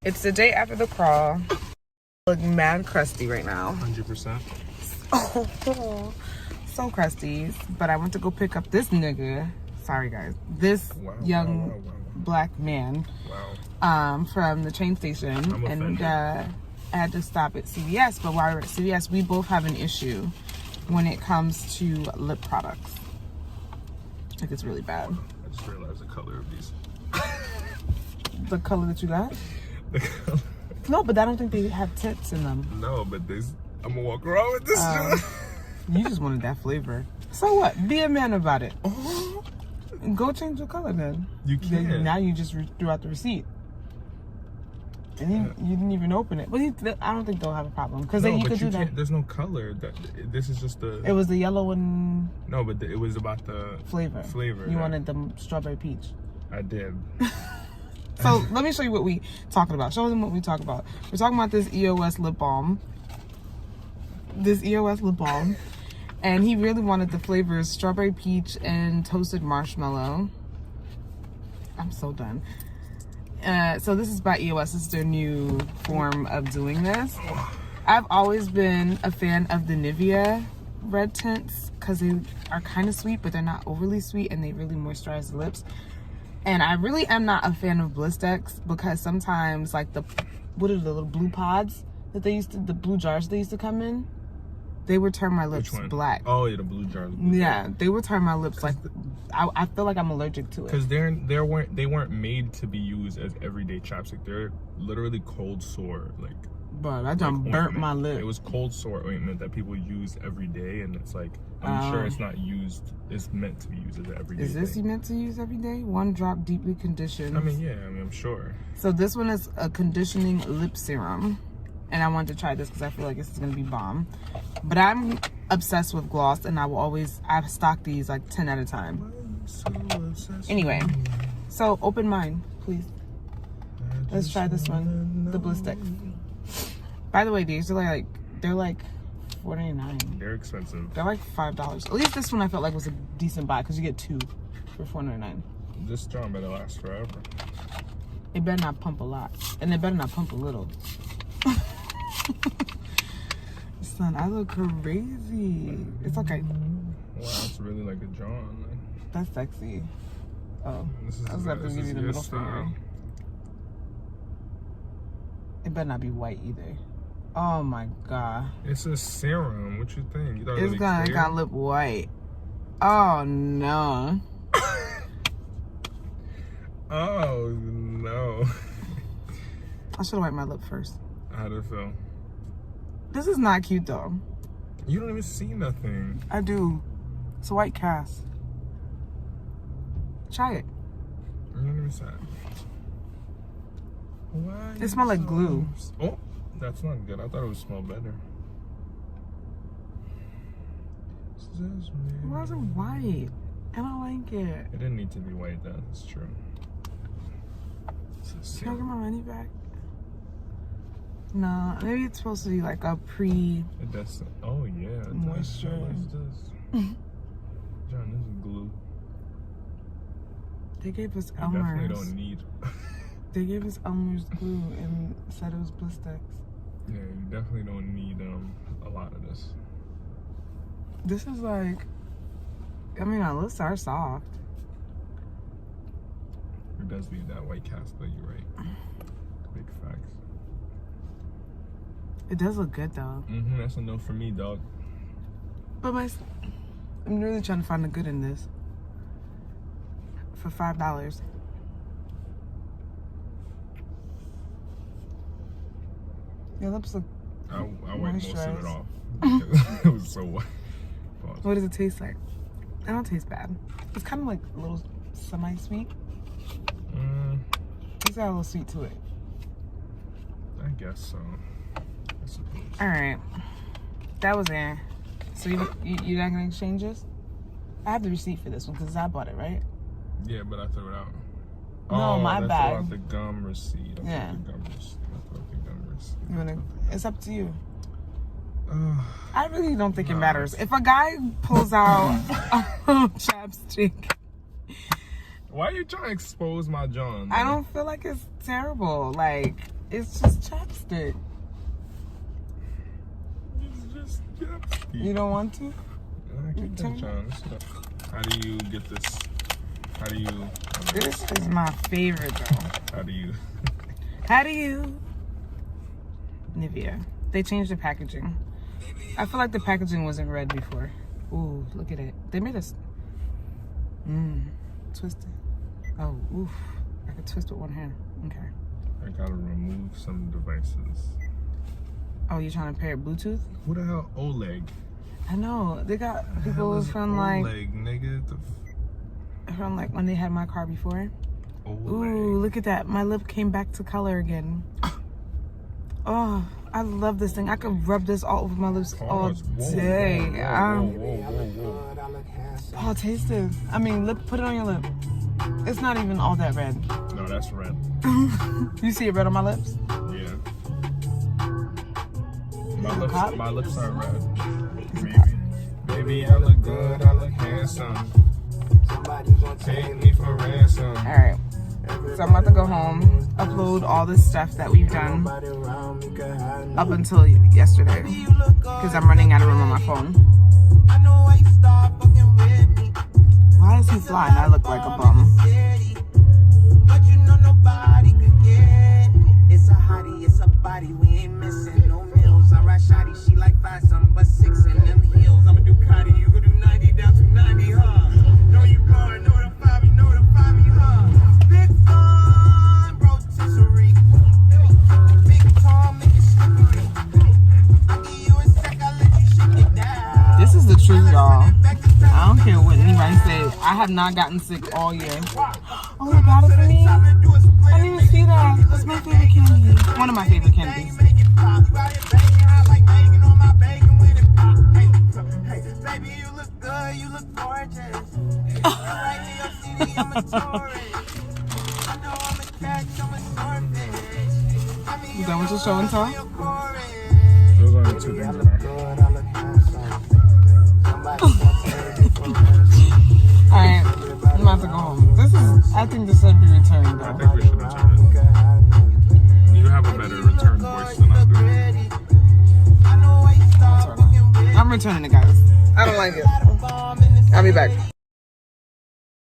It's the day after the crawl. Look mad crusty right now. 100%. Oh, so crusty. But I went to go pick up this nigga. Sorry guys. This young black man from the train station. And I had to stop at CVS. But while we were at CVS, we both have an issue when it comes to lip products. Like, it's really bad. I just realized the color of these. The color that you got? The color. No, but I don't think they have tits in them. No, but I'm gonna walk around with this. You just wanted that flavor. So what? Be a man about it. Go change the color then. You can't. Now you just threw out the receipt. And you didn't even open it. But I don't think they'll have a problem. Because then you could do that. There's no color. This is just the... It was the yellow one. No, but it was about the... Flavor. You wanted the strawberry peach. I did. So let me show you what we talking about. Show them what we talk about. We're talking about this EOS lip balm. And he really wanted the flavors strawberry peach and toasted marshmallow. I'm so done. So this is by EOS. This is their new form of doing this. I've always been a fan of the Nivea red tints because they are kind of sweet, but they're not overly sweet, and they really moisturize the lips. And I really am not a fan of Blistex because sometimes, like what are the little blue pods that they the blue jars they used to come in? They would turn my lips black. Oh yeah, the blue jars. Yeah, they would turn my lips like. I feel like I'm allergic to it. Because they weren't made to be used as everyday chapstick. They're literally cold sore, like. But I done burnt my lip. It was cold sore ointment that people use every day, and it's like I'm sure it's not used. It's meant to be used as an everyday. Is this meant to use every day? One drop, deeply conditioned. I mean, yeah. I mean, I'm sure. So this one is a conditioning lip serum. And I wanted to try this because I feel like this is going to be bomb. But I'm obsessed with gloss, and I've stocked these like 10 at a time. Anyway, so open mine, please. Let's try this one, the Blistex. By the way, these are they're like $4.99. They're expensive. They're like $5. At least this one I felt like was a decent buy because you get 2 for $4.99. This jar better last forever. It better not pump a lot, and it better not pump a little. Son, I look crazy. It's okay. Wow, it's really like a John. That's sexy. Oh, I was about to give you the middle finger. It better not be white either. Oh my god. It's a serum. What you think? You thought it's gonna look white. Oh no. Oh no. I should have wiped my lip first. How did it feel? This is not cute though. You don't even see nothing. I do. It's a white cast. Try it. You don't even see it. Why? It smells like glue. Oh, that's not good. I thought it would smell better. It wasn't white. I don't like it. It didn't need to be white though. That's true. Can I get my money back? No, maybe it's supposed to be like a pre. It does. Oh yeah. Moisture. John, this is glue. They gave us Elmer's. Definitely don't need. They gave us Elmer's glue and said it was Blistex. Yeah, you definitely don't need a lot of this. This is like. I mean, our lips are soft. It does leave that white cast, though. You're right. Big facts. It does look good though. That's a no for me, dog. But I'm really trying to find the good in this. For $5. Your lips look I wiped most of it off. It was so white. What does it taste like? It don't taste bad. It's kind of like a little semi-sweet. It's got a little sweet to it. I guess so. All right, that was it. So you're not gonna exchange this? I have the receipt for this one because I bought it, right? Yeah, but I threw it out. No, my bad. About the gum receipt. Yeah. The gum receipt. I thought the gum receipt. It's up to you. I really don't think it matters. If a guy pulls out a chapstick. Why are you trying to expose my John? I don't feel like it's terrible. Like. It's just chapstick. It's just chapstick. You don't want to? I can touch on. How do you get this? How do you? This is my favorite though. How do you? How do you? Nivea. They changed the packaging. I feel like the packaging wasn't red before. Ooh, look at it. They made us. Twist it. Oh, oof. I could twist with one hand. Okay. I gotta remove some devices. Oh, you're trying to pair Bluetooth? Who the hell Oleg? I know. They got people from like. Oleg, nigga. From like when they had my car before. Oleg. Ooh, look at that. My lip came back to color again. Oh, I love this thing. I could rub this all over my lips all day. Oh, taste it. I mean, put it on your lip. It's not even all that red. No, that's red. You see it red on my lips? Yeah. My lips are red. Baby, I look good. I look handsome. Somebody gonna take me for ransom. All right. So I'm about to go home, upload all this stuff that we've done up until yesterday, because I'm running out of room on my phone. Why is he flying? I look like a bum. It's a hottie, it's a body, we ain't missing no meals. I ride shoddy, she like 5 something but 6 in them heels. I'm a Ducati, you go do 90 down to 90, huh? Know you going, know to find me, huh? Big fun, rotisserie. Big tall, make it slippery. I give you a sec, I'll let you shake it down. This is the truth, y'all. I don't care what anybody says. I have not gotten sick all year. Oh, you got it for me? I didn't even see that. That's my favorite candy. One of my favorite candies. Baby, you look good, you look gorgeous. You done with your show and tell? Those are the 2 things that Alright, I'm about to go home. I think this should be returned though. I think we should return it. You have a better return voice than I do. I'm returning it, guys. I don't like it. I'll be back.